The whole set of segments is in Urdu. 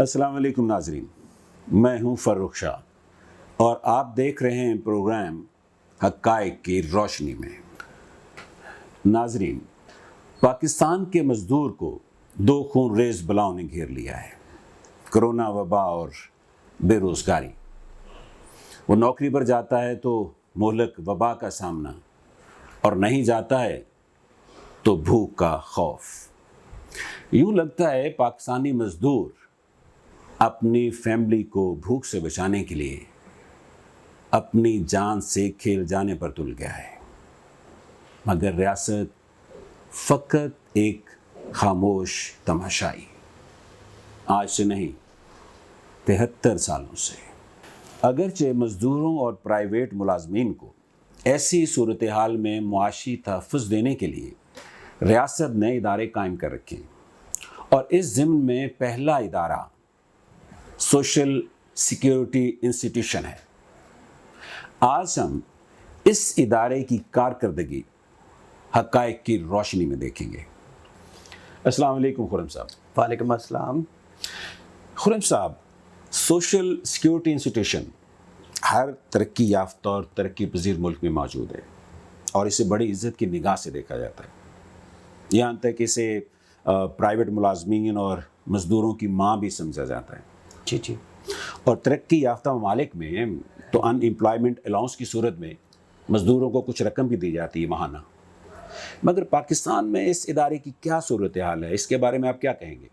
السلام علیکم ناظرین، میں ہوں فروخ شاہ اور آپ دیکھ رہے ہیں پروگرام حقائق کی روشنی میں۔ ناظرین، پاکستان کے مزدور کو دو خون ریز بلاؤں نے گھیر لیا ہے، کرونا وبا اور بے روزگاری۔ وہ نوکری پر جاتا ہے تو مہلک وبا کا سامنا، اور نہیں جاتا ہے تو بھوک کا خوف۔ یوں لگتا ہے پاکستانی مزدور اپنی فیملی کو بھوک سے بچانے کے لیے اپنی جان سے کھیل جانے پر تل گیا ہے، مگر ریاست فقط ایک خاموش تماشائی۔ آج سے نہیں، 73 سالوں سے۔ اگرچہ مزدوروں اور پرائیویٹ ملازمین کو ایسی صورتحال میں معاشی تحفظ دینے کے لیے ریاست نے ادارے قائم کر رکھے ہیں، اور اس ضمن میں پہلا ادارہ سوشل سیکیورٹی انسٹیٹیوشن ہے۔ آج ہم اس ادارے کی کارکردگی حقائق کی روشنی میں دیکھیں گے۔ السلام علیکم خرم صاحب۔ وعلیکم السلام۔ خرم صاحب، سوشل سیکیورٹی انسٹیٹیوشن ہر ترقی یافتہ اور ترقی پذیر ملک میں موجود ہے، اور اسے بڑی عزت کی نگاہ سے دیکھا جاتا ہے۔ یہاں تک اسے پرائیویٹ ملازمین اور مزدوروں کی ماں بھی سمجھا جاتا ہے۔ جی۔ اور ترقی یافتہ ممالک میں تو ان امپلائمنٹ الاؤنس کی صورت میں مزدوروں کو کچھ رقم بھی دی جاتی ہے ماہانہ، مگر پاکستان میں اس ادارے کی کیا صورتحال ہے؟ اس کے بارے میں آپ کیا کہیں گے؟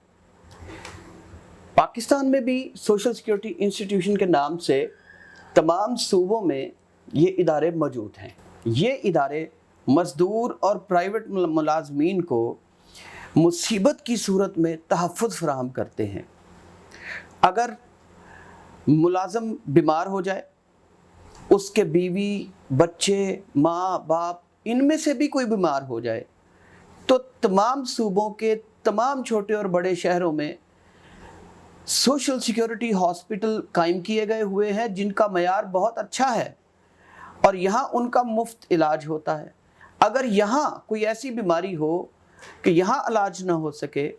پاکستان میں بھی سوشل سیکیورٹی انسٹیٹیوشن کے نام سے تمام صوبوں میں یہ ادارے موجود ہیں۔ یہ ادارے مزدور اور پرائیویٹ ملازمین کو مصیبت کی صورت میں تحفظ فراہم کرتے ہیں۔ اگر ملازم بیمار ہو جائے، اس کے بیوی، بچے، ماں باپ ان میں سے بھی کوئی بیمار ہو جائے، تو تمام صوبوں کے تمام چھوٹے اور بڑے شہروں میں سوشل سیکیورٹی ہاسپٹل قائم کیے گئے ہوئے ہیں، جن کا معیار بہت اچھا ہے، اور یہاں ان کا مفت علاج ہوتا ہے۔ اگر یہاں کوئی ایسی بیماری ہو کہ یہاں علاج نہ ہو سکے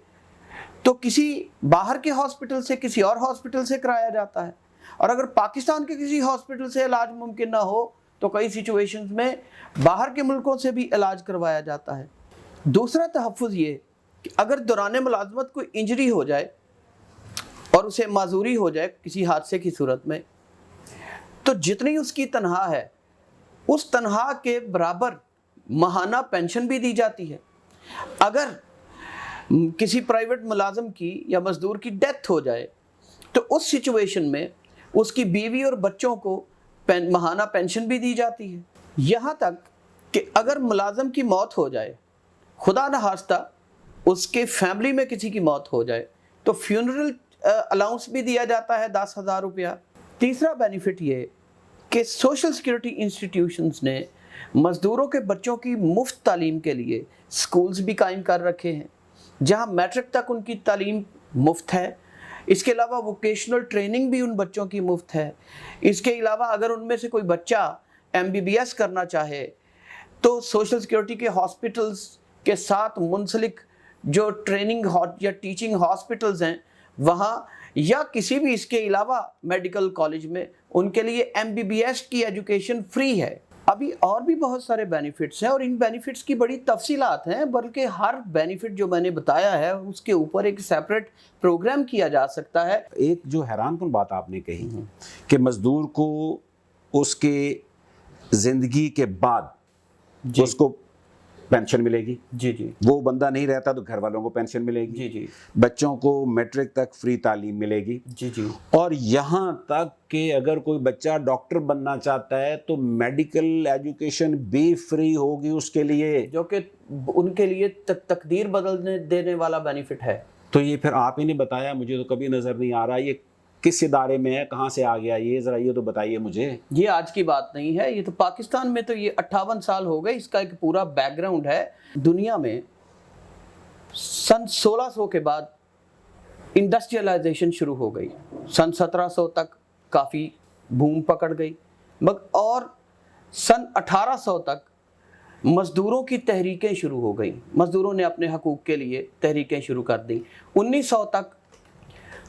تو کسی باہر کے ہاسپٹل سے، کسی اور ہاسپٹل سے کرایا جاتا ہے، اور اگر پاکستان کے کسی ہاسپٹل سے علاج ممکن نہ ہو تو کئی سچویشنز میں باہر کے ملکوں سے بھی علاج کروایا جاتا ہے۔ دوسرا تحفظ یہ کہ اگر دوران ملازمت کوئی انجری ہو جائے اور اسے معذوری ہو جائے کسی حادثے کی صورت میں، تو جتنی اس کی تنخواہ ہے اس تنخواہ کے برابر ماہانہ پینشن بھی دی جاتی ہے۔ اگر کسی پرائیویٹ ملازم کی یا مزدور کی ڈیتھ ہو جائے تو اس سچویشن میں اس کی بیوی اور بچوں کو ماہانہ پینشن بھی دی جاتی ہے۔ یہاں تک کہ اگر ملازم کی موت ہو جائے، خدا نخواستہ اس کے فیملی میں کسی کی موت ہو جائے، تو فیونرل الاؤنس بھی دیا جاتا ہے 10,000 روپیہ۔ تیسرا بینیفٹ یہ کہ سوشل سیکیورٹی انسٹیٹیوشنز نے مزدوروں کے بچوں کی مفت تعلیم کے لیے سکولز بھی قائم کر رکھے ہیں، جہاں میٹرک تک ان کی تعلیم مفت ہے۔ اس کے علاوہ ووکیشنل ٹریننگ بھی ان بچوں کی مفت ہے۔ اس کے علاوہ اگر ان میں سے کوئی بچہ MBBS کرنا چاہے تو سوشل سیکیورٹی کے ہاسپٹلز کے ساتھ منسلک جو ٹریننگ یا ٹیچنگ ہاسپٹلز ہیں وہاں، یا کسی بھی اس کے علاوہ میڈیکل کالج میں ان کے لیے MBBS کی ایجوکیشن فری ہے۔ ابھی اور بھی بہت سارے بینیفٹس ہیں، اور ان بینیفٹس کی بڑی تفصیلات ہیں، بلکہ ہر بینیفٹ جو میں نے بتایا ہے اس کے اوپر ایک سیپریٹ پروگرام کیا جا سکتا ہے۔ ایک جو حیران کن بات آپ نے کہی کہ مزدور کو اس کے زندگی کے بعد اس کو پینشن ملے گی۔ جی۔ وہ بندہ نہیں رہتا تو گھر والوں کو پینشن ملے گی۔ جی۔ بچوں کو میٹرک تک فری تعلیم ملے گی۔ جی۔ اور یہاں تک کہ اگر کوئی بچہ ڈاکٹر بننا چاہتا ہے تو میڈیکل ایجوکیشن بھی فری ہوگی اس کے لیے، جو کہ ان کے لیے تقدیر بدلنے دینے والا بینیفٹ ہے۔ تو یہ پھر آپ ہی نے بتایا، مجھے تو کبھی نظر نہیں آ رہا، یہ کس ادارے میں ہے، کہاں سے آ گیا یہ؟ ذرا یہ تو بتائیے مجھے۔ یہ آج کی بات نہیں ہے، یہ تو پاکستان میں تو یہ 58 سال ہو گئے، اس کا ایک پورا بیک گراؤنڈ ہے۔ دنیا میں سن 1600 کے بعد انڈسٹریلائزیشن شروع ہو گئی، سن 1700 تک کافی بوم پکڑ گئی، اور سن 1800 تک مزدوروں کی تحریکیں شروع ہو گئیں، مزدوروں نے اپنے حقوق کے لیے تحریکیں شروع کر دیں۔ 1900 تک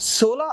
16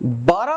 12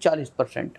40%,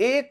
1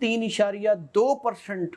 3.2%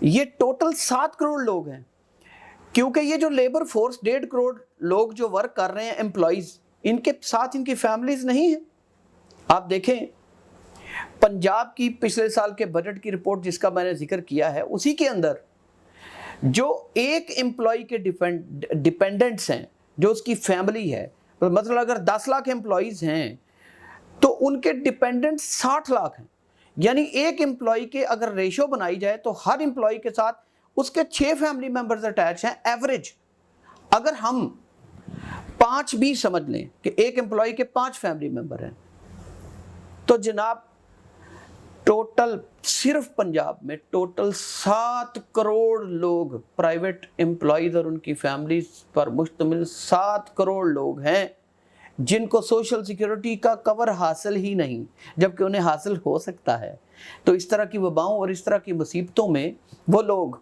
یہ ٹوٹل 7 کروڑ لوگ ہیں، کیونکہ یہ جو لیبر فورس 1.5 کروڑ لوگ جو ورک کر رہے ہیں امپلائیز، ان کے ساتھ ان کی فیملیز نہیں ہیں۔ آپ دیکھیں پنجاب کی پچھلے سال کے بجٹ کی رپورٹ جس کا میں نے ذکر کیا ہے، اسی کے اندر جو ایک امپلائی کے ڈیپینڈنٹس ہیں، جو اس کی فیملی ہے، مطلب اگر 10 لاکھ امپلائیز ہیں تو ان کے ڈیپینڈنٹ 60 لاکھ ہیں۔ یعنی ایک امپلائی کے اگر ریشو بنائی جائے تو ہر امپلائی کے ساتھ اس کے 6 فیملی ممبرز اٹیچ ہیں ایوریج۔ اگر ہم 5 بھی سمجھ لیں کہ ایک امپلائی کے 5 فیملی ممبر ہیں، تو جناب ٹوٹل صرف پنجاب میں ٹوٹل 7 کروڑ لوگ پرائیویٹ امپلائیز اور ان کی فیملیز پر مشتمل 7 کروڑ لوگ ہیں جن کو سوشل سیکیورٹی کا کور حاصل ہی نہیں، جبکہ انہیں حاصل ہو سکتا ہے۔ تو اس طرح کی وباؤں اور اس طرح کی مصیبتوں میں وہ لوگ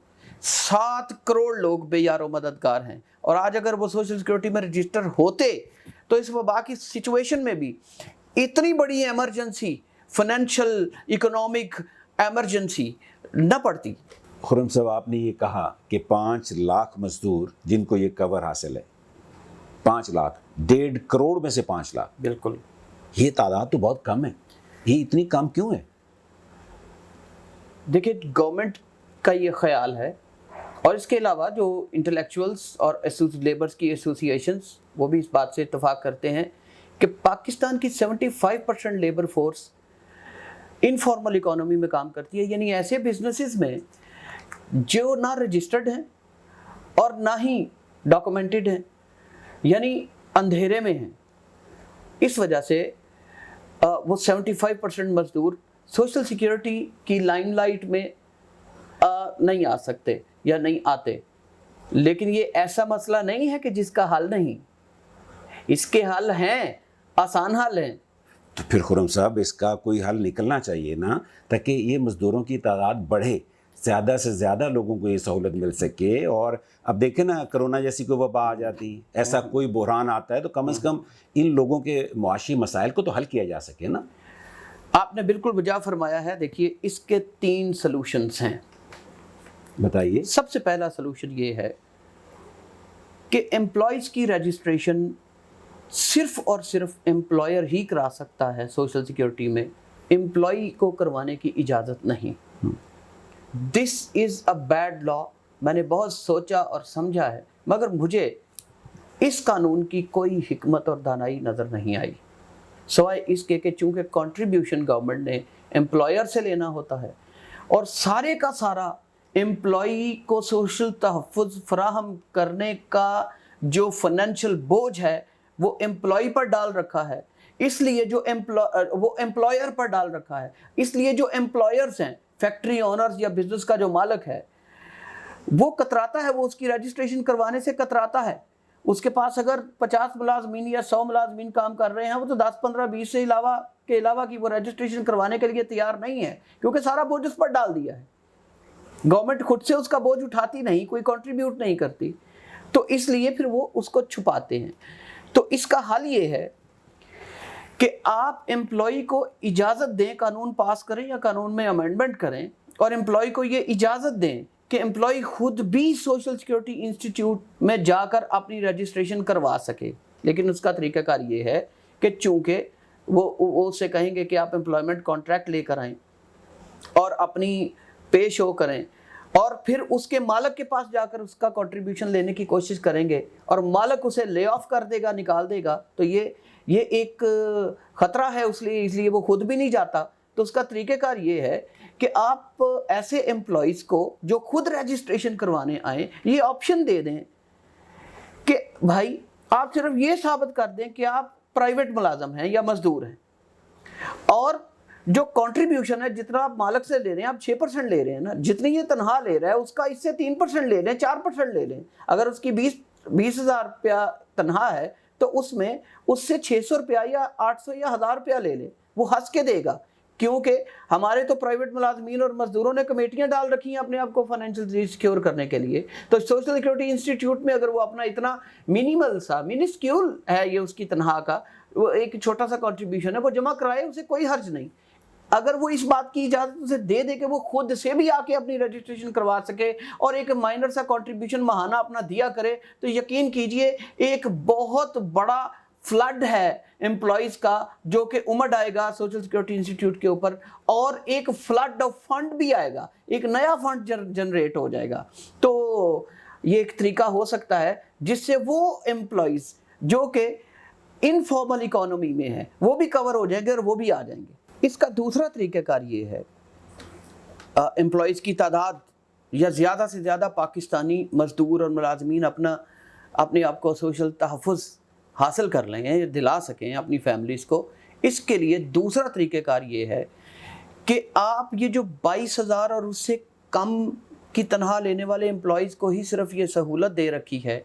7 کروڑ لوگ بے یار و مددگار ہیں، اور آج اگر وہ سوشل سیکیورٹی میں رجسٹر ہوتے تو اس وبا کی سچویشن میں بھی اتنی بڑی ایمرجنسی، فائنینشیل اکنامک ایمرجنسی نہ پڑتی۔ خرم صاحب، آپ نے یہ کہا کہ 5 لاکھ مزدور جن کو یہ کور حاصل ہے، 5 لاکھ، 1.5 کروڑ میں سے 5 لاکھ، بالکل یہ تعداد تو بہت کم ہے۔ یہ اتنی کم کیوں ہے؟ دیکھیں گورنمنٹ کا یہ خیال ہے، اور اس کے علاوہ جو انٹلیکچوئلس اور لیبرز کی ایسوسیشنز وہ بھی اس بات سے اتفاق کرتے ہیں کہ پاکستان کی 75% لیبر فورس انفارمل اکانومی میں کام کرتی ہے، یعنی ایسے بزنسز میں جو نہ رجسٹرڈ ہیں اور نہ ہی ڈاکومنٹڈ ہیں، یعنی اندھیرے میں ہیں۔ اس وجہ سے وہ 75% مزدور سوشل سیکیورٹی کی لائم لائٹ میں نہیں آ سکتے یا نہیں آتے۔ لیکن یہ ایسا مسئلہ نہیں ہے کہ جس کا حل نہیں، اس کے حل ہیں، آسان حل ہیں۔ تو پھر خرم صاحب اس کا کوئی حل نکلنا چاہیے نا، تاکہ یہ مزدوروں کی تعداد بڑھے، زیادہ سے زیادہ لوگوں کو یہ سہولت مل سکے۔ اور اب دیکھیں نا، کرونا جیسی کوئی وبا آ جاتی، ایسا کوئی بحران آتا ہے تو کم از کم ان لوگوں کے معاشی مسائل کو تو حل کیا جا سکے نا۔ آپ نے بالکل بجا فرمایا ہے۔ دیکھیے اس کے 3 سلوشنز ہیں۔ بتائیے۔ سب سے پہلا سلوشن یہ ہے کہ امپلائیز کی رجسٹریشن صرف اور صرف امپلائر ہی کرا سکتا ہے سوشل سیکیورٹی میں، امپلائی کو کروانے کی اجازت نہیں۔ دس از اے بیڈ لا۔ میں نے بہت سوچا اور سمجھا ہے، مگر مجھے اس قانون کی کوئی حکمت اور دانائی نظر نہیں آئی، سوائے اس کے کہ چونکہ کنٹریبیوشن گورنمنٹ نے امپلائر سے لینا ہوتا ہے، اور سارے کا سارا امپلائی کو سوشل تحفظ فراہم کرنے کا جو فائنینشیل بوجھ ہے وہ امپلائی پر ڈال رکھا ہے، اس لیے جو وہ امپلائر پر ڈال رکھا ہے، اس لیے جو امپلائرز ہیں، فیکٹری اونرز یا بزنس کا جو مالک ہے، وہ کتراتا ہے، وہ اس کی رجسٹریشن کروانے سے کتراتا ہے۔ اس کے پاس اگر 50 ملازمین یا 100 ملازمین کام کر رہے ہیں، وہ تو 10 15 20 سے علاوہ کی وہ رجسٹریشن کروانے کے لیے تیار نہیں ہے، کیونکہ سارا بوجھ اس پر ڈال دیا ہے۔ گورنمنٹ خود سے اس کا بوجھ اٹھاتی نہیں، کوئی کنٹریبیوٹ نہیں کرتی، تو اس لیے پھر وہ اس کو چھپاتے ہیں۔ تو اس کا حل یہ ہے کہ آپ امپلائی کو اجازت دیں، قانون پاس کریں یا قانون میں امینڈمنٹ کریں، اور امپلائی کو یہ اجازت دیں کہ امپلائی خود بھی سوشل سیکیورٹی انسٹیٹیوٹ میں جا کر اپنی رجسٹریشن کروا سکے۔ لیکن اس کا طریقہ کار یہ ہے کہ چونکہ وہ اس سے کہیں گے کہ آپ امپلائمنٹ کانٹریکٹ لے کر آئیں اور اپنی پے شو کریں، اور پھر اس کے مالک کے پاس جا کر اس کا کنٹریبیوشن لینے کی کوشش کریں گے، اور مالک اسے لے آف کر دے گا، نکال دے گا، تو یہ ایک خطرہ ہے، اس لیے وہ خود بھی نہیں جاتا۔ تو اس کا طریقہ کار یہ ہے کہ آپ ایسے امپلائیز کو جو خود رجسٹریشن کروانے آئیں یہ آپشن دے دیں کہ بھائی آپ صرف یہ ثابت کر دیں کہ آپ پرائیویٹ ملازم ہیں یا مزدور ہیں، اور جو کنٹریبیوشن ہے جتنا آپ مالک سے لے رہے ہیں، آپ 6% لے رہے ہیں نا، جتنی یہ تنہا لے رہا ہے اس کا اس سے 3% لے لیں، 4% لے لیں۔ اگر اس کی 20,000 روپیہ تنہا ہے تو اس میں اس سے 600 روپیہ یا 800 یا 1000 روپیہ لے لیں، وہ ہنس کے دے گا، کیونکہ ہمارے تو پرائیویٹ ملازمین اور مزدوروں نے کمیٹیاں ڈال رکھی ہیں اپنے آپ کو فائنینشیل سیکیور کرنے کے لیے۔ تو سوشل سیکیورٹی انسٹیٹیوٹ میں اگر وہ اپنا اتنا منسکیول ہے یہ اس کی تنہا کا، وہ ایک چھوٹا سا کنٹریبیوشن ہے، وہ جمع کرائے، اسے کوئی حرج نہیں۔ اگر وہ اس بات کی اجازت اسے دے دے کہ وہ خود سے بھی آ کے اپنی رجسٹریشن کروا سکے اور ایک مائنر سا کنٹریبیوشن ماہانہ اپنا دیا کرے، تو یقین کیجئے ایک بہت بڑا فلڈ ہے امپلائیز کا جو کہ امڈ آئے گا سوشل سیکورٹی انسٹیٹیوٹ کے اوپر، اور ایک فلڈ آف فنڈ بھی آئے گا، ایک نیا فنڈ جنریٹ ہو جائے گا۔ تو یہ ایک طریقہ ہو سکتا ہے جس سے وہ امپلائیز جو کہ انفارمل اکانومی میں ہیں وہ بھی کور ہو جائیں گے اور وہ بھی آ جائیں گے۔ اس کا دوسرا طریقہ کار یہ ہے، امپلائیز کی تعداد یا زیادہ سے زیادہ پاکستانی مزدور اور ملازمین اپنے آپ کو سوشل تحفظ حاصل کر لیں، دلا سکیں اپنی فیملیز کو۔ اس کے لیے دوسرا طریقہ کار یہ ہے کہ آپ یہ جو 22,000 اور اس سے کم کی تنخواہ لینے والے امپلائیز کو ہی صرف یہ سہولت دے رکھی ہے،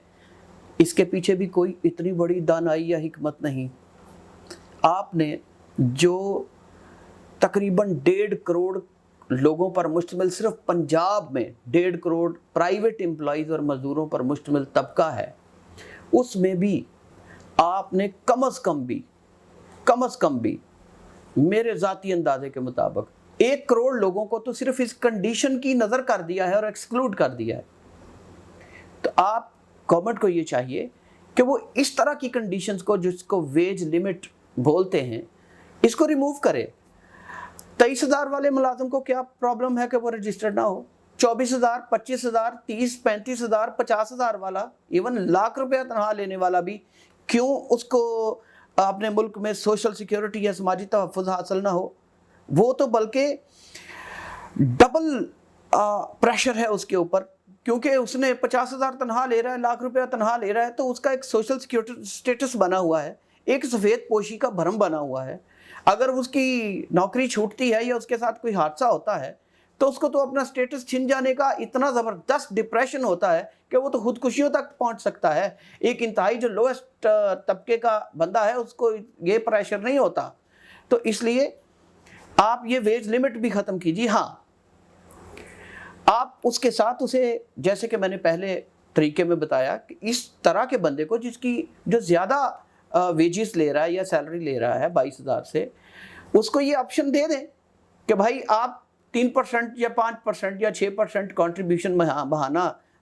اس کے پیچھے بھی کوئی اتنی بڑی دانائی یا حکمت نہیں۔ آپ نے جو تقریباً 1.5 کروڑ لوگوں پر مشتمل صرف پنجاب میں 1.5 کروڑ پرائیویٹ امپلائیز اور مزدوروں پر مشتمل طبقہ ہے، اس میں بھی آپ نے کم از کم بھی میرے ذاتی اندازے کے مطابق 1 کروڑ لوگوں کو تو صرف اس کنڈیشن کی نظر کر دیا ہے اور ایکسکلوڈ کر دیا ہے۔ تو آپ گورنمنٹ کو یہ چاہیے کہ وہ اس طرح کی کنڈیشنز کو، جس کو ویج لیمٹ بولتے ہیں، اس کو ریموو کرے۔ 23,000 والے ملازم کو کیا پرابلم ہے کہ وہ رجسٹرڈ نہ ہو؟ 24,000، 25,000، 30، 35,000، 50,000 والا، ایون لاکھ روپیہ تنخواہ لینے والا بھی کیوں اس کو اپنے ملک میں سوشل سیکیورٹی یا سماجی تحفظ حاصل نہ ہو؟ وہ تو بلکہ ڈبل پریشر ہے اس کے اوپر، کیونکہ اس نے 50,000 تنخواہ لے رہا ہے، لاکھ روپیہ تنخواہ لے رہا ہے، تو اس کا ایک سوشل سیکیورٹی سٹیٹس بنا ہوا ہے، ایک سفید پوشی کا بھرم بنا ہوا ہے۔ اگر اس کی نوکری چھوٹتی ہے یا اس کے ساتھ کوئی حادثہ ہوتا ہے تو اس کو تو اپنا سٹیٹس چھن جانے کا اتنا زبردست ڈپریشن ہوتا ہے کہ وہ تو خودکشیوں تک پہنچ سکتا ہے۔ ایک انتہائی جو لویسٹ طبقے کا بندہ ہے اس کو یہ پریشر نہیں ہوتا۔ تو اس لیے آپ یہ ویج لیمٹ بھی ختم کیجیے۔ ہاں، آپ اس کے ساتھ اسے، جیسے کہ میں نے پہلے طریقے میں بتایا، کہ اس طرح کے بندے کو جو زیادہ ویجز لے رہا ہے یا سیلری لے رہا ہے 22,000 سے، اس کو یہ آپشن دے دیں کہ بھائی آپ 3% یا 5% یا 6% کنٹریبیوشن ماہانہ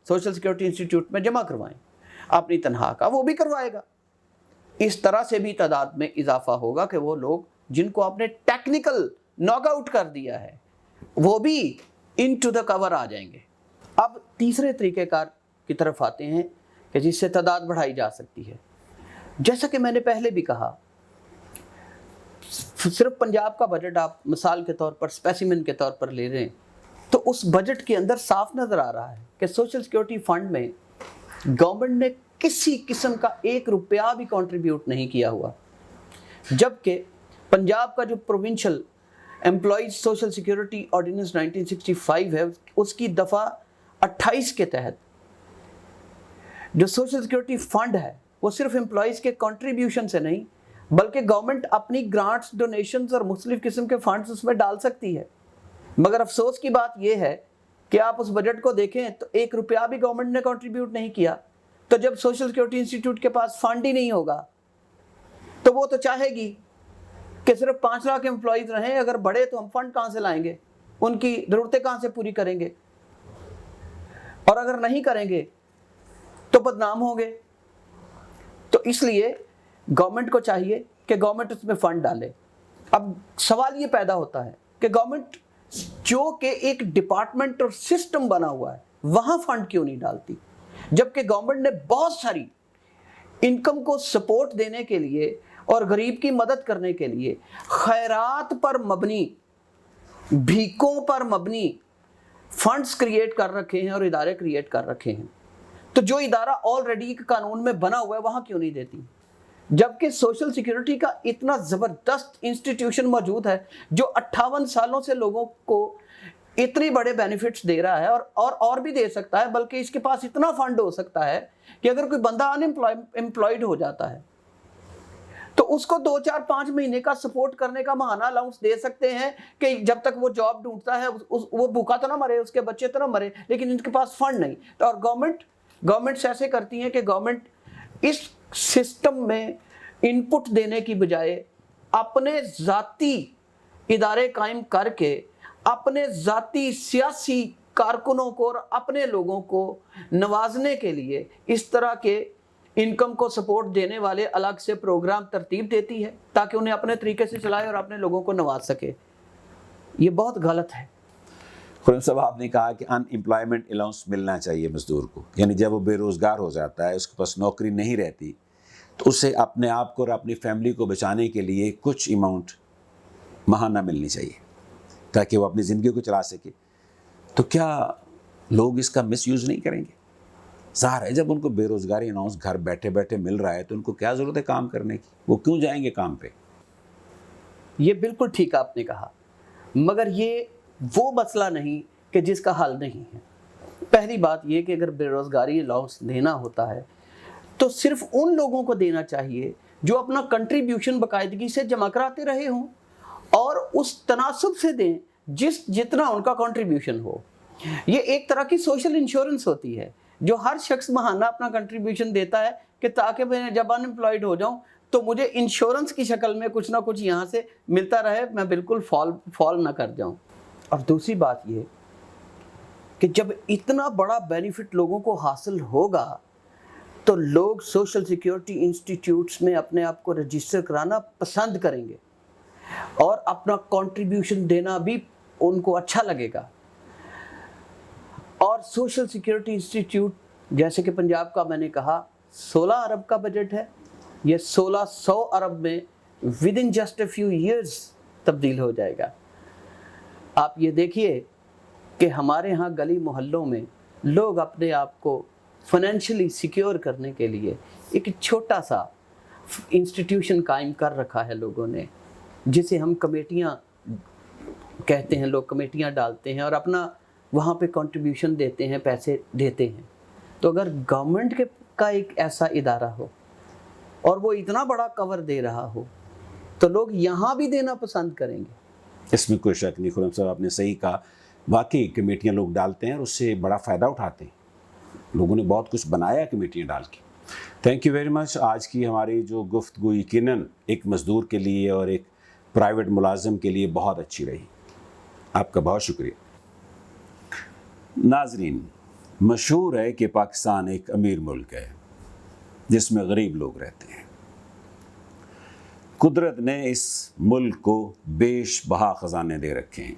سوشل سیکورٹی انسٹیٹیوٹ میں جمع کروائیں اپنی تنخواہ کا، وہ بھی کروائے گا۔ اس طرح سے بھی تعداد میں اضافہ ہوگا کہ وہ لوگ جن کو آپ نے ٹیکنیکل ناک آؤٹ کر دیا ہے وہ بھی انٹو دا کور آ جائیں گے۔ اب تیسرے طریقہ کار کی طرف آتے ہیں کہ جس سے تعداد بڑھائی جا سکتی ہے۔ جیسا کہ میں نے پہلے بھی کہا، صرف پنجاب کا بجٹ آپ مثال کے طور پر، اسپیسیمن کے طور پر لے رہے ہیں، تو اس بجٹ کے اندر صاف نظر آ رہا ہے کہ سوشل سیکورٹی فنڈ میں گورنمنٹ نے کسی قسم کا 1 روپیہ بھی کنٹریبیوٹ نہیں کیا ہوا، جبکہ پنجاب کا جو provincial employees social security ordinance 1965 ہے، اس کی دفعہ 28 کے تحت جو سوشل سیکورٹی فنڈ ہے وہ صرف امپلائیز کے کنٹریبیوشن سے نہیں بلکہ گورنمنٹ اپنی گرانٹس، ڈونیشنز اور مختلف قسم کے فنڈز اس میں ڈال سکتی ہے۔ مگر افسوس کی بات یہ ہے کہ آپ اس بجٹ کو دیکھیں تو 1 روپیہ بھی گورنمنٹ نے کنٹریبیوٹ نہیں کیا۔ تو جب سوشل سیکورٹی انسٹیٹیوٹ کے پاس فنڈ ہی نہیں ہوگا تو وہ تو چاہے گی کہ صرف 5 لاکھ امپلائیز رہیں، اگر بڑھے تو ہم فنڈ کہاں سے لائیں گے، ان کی ضرورتیں کہاں سے پوری کریں گے، اور اگر نہیں کریں گے تو بدنام ہوں گے۔ تو اس لیے گورنمنٹ کو چاہیے کہ گورنمنٹ اس میں فنڈ ڈالے۔ اب سوال یہ پیدا ہوتا ہے کہ گورنمنٹ جو کہ ایک ڈپارٹمنٹ اور سسٹم بنا ہوا ہے وہاں فنڈ کیوں نہیں ڈالتی، جبکہ گورنمنٹ نے بہت ساری انکم کو سپورٹ دینے کے لیے اور غریب کی مدد کرنے کے لیے خیرات پر مبنی، بھیکوں پر مبنی فنڈز کریٹ کر رکھے ہیں اور ادارے کریٹ کر رکھے ہیں۔ تو جو ادارہ آلریڈی قانون میں بنا ہوا ہے وہاں کیوں نہیں دیتی، جبکہ سوشل سیکیورٹی کا اتنا زبردست انسٹیٹیوشن موجود ہے جو 58 سالوں سے لوگوں کو اتنی بڑے بینیفٹس دے رہا ہے اور بھی دے سکتا ہے، بلکہ اس کے پاس اتنا فنڈ ہو سکتا ہے کہ اگر کوئی بندہ امپلائڈ ہو جاتا ہے تو اس کو 2، 4، 5 مہینے کا سپورٹ کرنے کا ماہانہ الاؤنس دے سکتے ہیں کہ جب تک وہ جاب ڈھونڈتا ہے وہ بھوکا تو نہ مرے، اس کے بچے تو نہ مرے، لیکن ان کے پاس فنڈ نہیں۔ تو اور گورنمنٹس ایسے کرتی ہیں کہ گورنمنٹ اس سسٹم میں ان پٹ دینے کی بجائے اپنے ذاتی ادارے قائم کر کے اپنے ذاتی سیاسی کارکنوں کو اور اپنے لوگوں کو نوازنے کے لیے اس طرح کے انکم کو سپورٹ دینے والے الگ سے پروگرام ترتیب دیتی ہے تاکہ انہیں اپنے طریقے سے چلائے اور اپنے لوگوں کو نواز سکے. یہ بہت غلط ہے. خرم صاحب آپ نے کہا کہ ان امپلائمنٹ الاؤنس ملنا چاہیے مزدور کو، یعنی جب وہ بے روزگار ہو جاتا ہے، اس کے پاس نوکری نہیں رہتی، تو اسے اپنے آپ کو اور اپنی فیملی کو بچانے کے لیے کچھ اماؤنٹ ماہانہ ملنی چاہیے تاکہ وہ اپنی زندگی کو چلا سکے. تو کیا لوگ اس کا مس یوز نہیں کریں گے؟ ظاہر ہے جب ان کو بے روزگاری الاؤنس گھر بیٹھے بیٹھے مل رہا ہے تو ان کو کیا ضرورت ہے کام کرنے کی؟ وہ کیوں جائیں گے کام پہ؟ یہ بالکل ٹھیک آپ نے کہا، مگر یہ وہ مسئلہ نہیں کہ جس کا حل نہیں ہے. پہلی بات یہ کہ اگر بے روزگاری الاؤنس دینا ہوتا ہے تو صرف ان لوگوں کو دینا چاہیے جو اپنا کنٹریبیوشن باقاعدگی سے جمع کراتے رہے ہوں اور اس تناسب سے دیں جتنا ان کا کنٹریبیوشن ہو. یہ ایک طرح کی سوشل انشورنس ہوتی ہے جو ہر شخص ماہانہ اپنا کنٹریبیوشن دیتا ہے کہ تاکہ میں جب ان امپلائڈ ہو جاؤں تو مجھے انشورنس کی شکل میں کچھ نہ کچھ یہاں سے ملتا رہے، میں بالکل فال نہ کر جاؤں. اور دوسری بات یہ کہ جب اتنا بڑا بینیفٹ لوگوں کو حاصل ہوگا تو لوگ سوشل سیکیورٹی انسٹیٹیوٹس میں اپنے آپ کو رجسٹر کرانا پسند کریں گے اور اپنا کنٹریبیوشن دینا بھی ان کو اچھا لگے گا. اور سوشل سیکیورٹی انسٹیٹیوٹ جیسے کہ پنجاب کا میں نے کہا 16 ارب کا بجٹ ہے، یہ 1600 ارب میں with in just a few years تبدیل ہو جائے گا. آپ یہ دیکھیے کہ ہمارے ہاں گلی محلوں میں لوگ اپنے آپ کو فائنینشلی سیکیور کرنے کے لیے ایک چھوٹا سا انسٹیٹیوشن قائم کر رکھا ہے لوگوں نے، جسے ہم کمیٹیاں کہتے ہیں. لوگ کمیٹیاں ڈالتے ہیں اور اپنا وہاں پہ کنٹریبیوشن دیتے ہیں، پیسے دیتے ہیں. تو اگر گورنمنٹ کا ایک ایسا ادارہ ہو اور وہ اتنا بڑا کور دے رہا ہو تو لوگ یہاں بھی دینا پسند کریں گے. اس میں کوئی شک نہیں. خرم صاحب آپ نے صحیح کہا، واقعی کمیٹیاں لوگ ڈالتے ہیں اور اس سے بڑا فائدہ اٹھاتے ہیں. لوگوں نے بہت کچھ بنایا کمیٹیاں ڈال کے. تھینک یو ویری مچ. آج کی ہماری جو گفتگو یقیناً ایک مزدور کے لیے اور ایک پرائیویٹ ملازم کے لیے بہت اچھی رہی. آپ کا بہت شکریہ. ناظرین، مشہور ہے کہ پاکستان ایک امیر ملک ہے جس میں غریب لوگ رہتے ہیں. قدرت نے اس ملک کو بیش بہا خزانے دے رکھے ہیں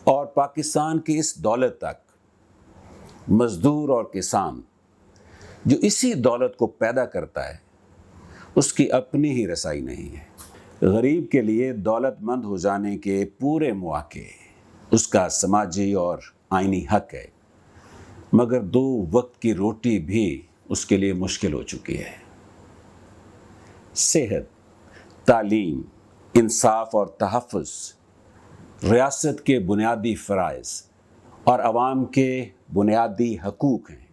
اور پاکستان کی اس دولت تک مزدور اور کسان جو اسی دولت کو پیدا کرتا ہے اس کی اپنی ہی رسائی نہیں ہے. غریب کے لیے دولت مند ہو جانے کے پورے مواقع اس کا سماجی اور آئینی حق ہے، مگر 2 وقت کی روٹی بھی اس کے لیے مشکل ہو چکی ہے. صحت، تعلیم، انصاف اور تحفظ ریاست کے بنیادی فرائض اور عوام کے بنیادی حقوق ہیں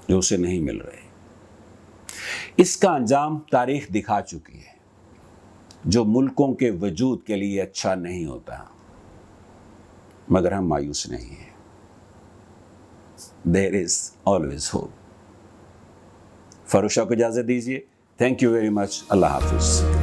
جو اسے نہیں مل رہے. اس کا انجام تاریخ دکھا چکی ہے، جو ملکوں کے وجود کے لیے اچھا نہیں ہوتا، مگر ہم مایوس نہیں ہیں. There is always hope. فاروق شاہ کو اجازت دیجیے. Thank you very much. اللہ حافظ.